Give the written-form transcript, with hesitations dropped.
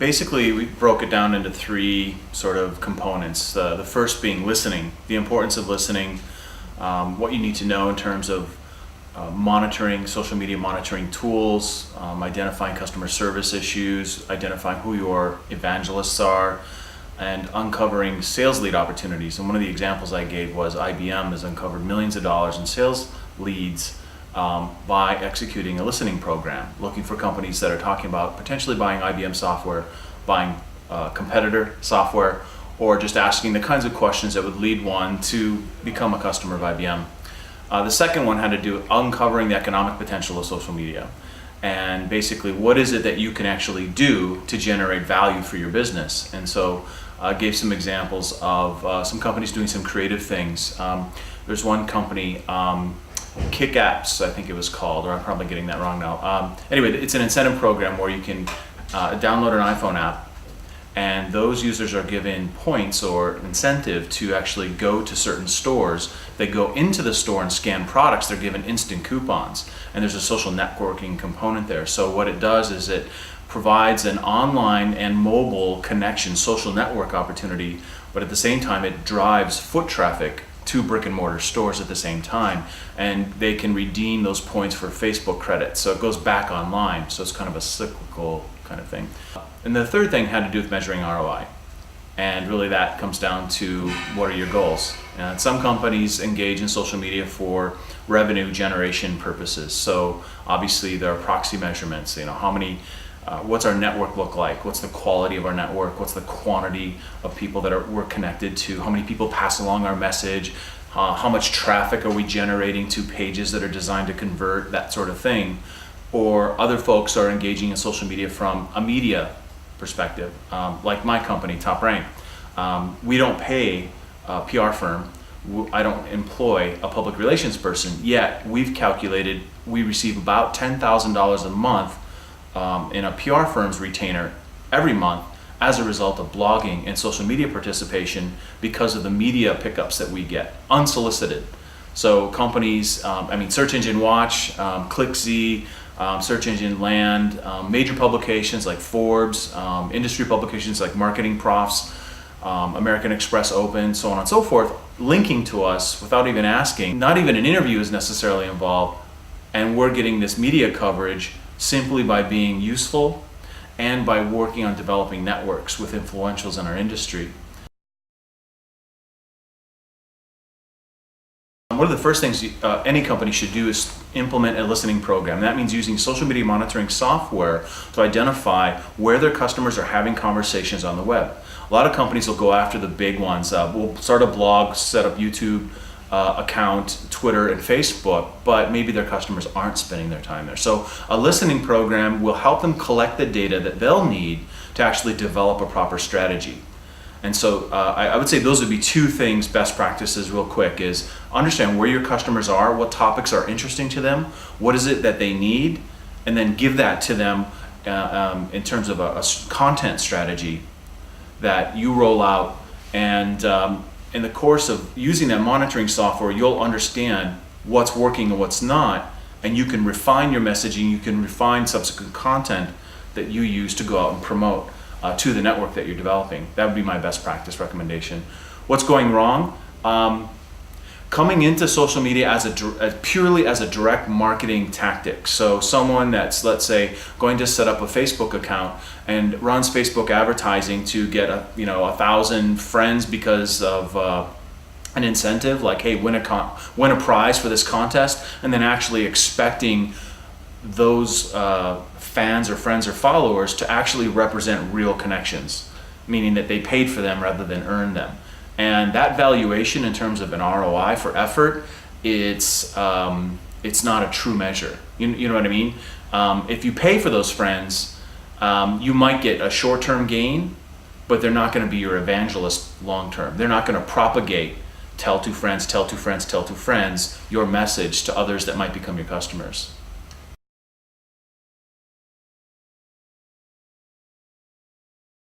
Basically, we broke it down into three sort of components. The first being listening, the importance of listening, what you need to know in terms of monitoring, social media monitoring tools, identifying customer service issues, identifying who your evangelists are, and uncovering sales lead opportunities. And one of the examples I gave was IBM has uncovered millions of dollars in sales leads by executing a listening program, looking for companies that are talking about potentially buying IBM software, buying competitor software, or just asking the kinds of questions that would lead one to become a customer of IBM. The second one had to do with uncovering the economic potential of social media. And basically, what is it that you can actually do to generate value for your business? And so I gave some examples of some companies doing some creative things. There's one company, Kick Apps, I think it was called, or I'm probably getting that wrong now. Anyway, it's an incentive program where you can download an iPhone app, and those users are given points or incentive to actually go to certain stores. They go into the store and scan products, they're given instant coupons, and there's a social networking component there. So what it does is it provides an online and mobile connection, social network opportunity, but at the same time it drives foot traffic to brick and mortar stores at the same time, and they can redeem those points for Facebook credits. So it goes back online, so it's kind of a cyclical kind of thing. And the third thing had to do with measuring ROI. And really that comes down to what are your goals? And some companies engage in social media for revenue generation purposes. So obviously there are proxy measurements, how many, what's our network look like? What's the quality of our network? What's the quantity of people that we're connected to? How many people pass along our message? How much traffic are we generating to pages that are designed to convert, that sort of thing. Or other folks are engaging in social media from a media perspective, like my company, TopRank. We don't pay a PR firm. I don't employ a public relations person, yet we've calculated we receive about $10,000 a month in a PR firm's retainer every month as a result of blogging and social media participation because of the media pickups that we get, unsolicited. So companies, Search Engine Watch, ClickZ, Search Engine Land, major publications like Forbes, industry publications like Marketing Profs, American Express Open, so on and so forth, linking to us without even asking. Not even an interview is necessarily involved, and we're getting this media coverage simply by being useful and by working on developing networks with influentials in our industry. One of the first things any company should do is implement a listening program. That means using social media monitoring software to identify where their customers are having conversations on the web. A lot of companies will go after the big ones. We'll start a blog, set up YouTube account, Twitter and Facebook, but maybe their customers aren't spending their time there. So a listening program will help them collect the data that they'll need to actually develop a proper strategy. And so I would say those would be two things, best practices real quick, is understand where your customers are, what topics are interesting to them, what is it that they need, and then give that to them in terms of a content strategy that you roll out. And in the course of using that monitoring software, you'll understand what's working and what's not, and you can refine your messaging, you can refine subsequent content that you use to go out and promote to the network that you're developing. That would be my best practice recommendation. What's going wrong? Coming into social media as purely as a direct marketing tactic. So someone that's, let's say, going to set up a Facebook account and runs Facebook advertising to get 1,000 friends because of an incentive, like, hey, win a prize for this contest, and then actually expecting those fans or friends or followers to actually represent real connections, meaning that they paid for them rather than earned them. And that valuation in terms of an ROI for effort, it's not a true measure. You know what I mean? If you pay for those friends, you might get a short-term gain, but they're not going to be your evangelist long-term. They're not going to propagate, tell two friends, tell two friends, tell two friends, your message to others that might become your customers.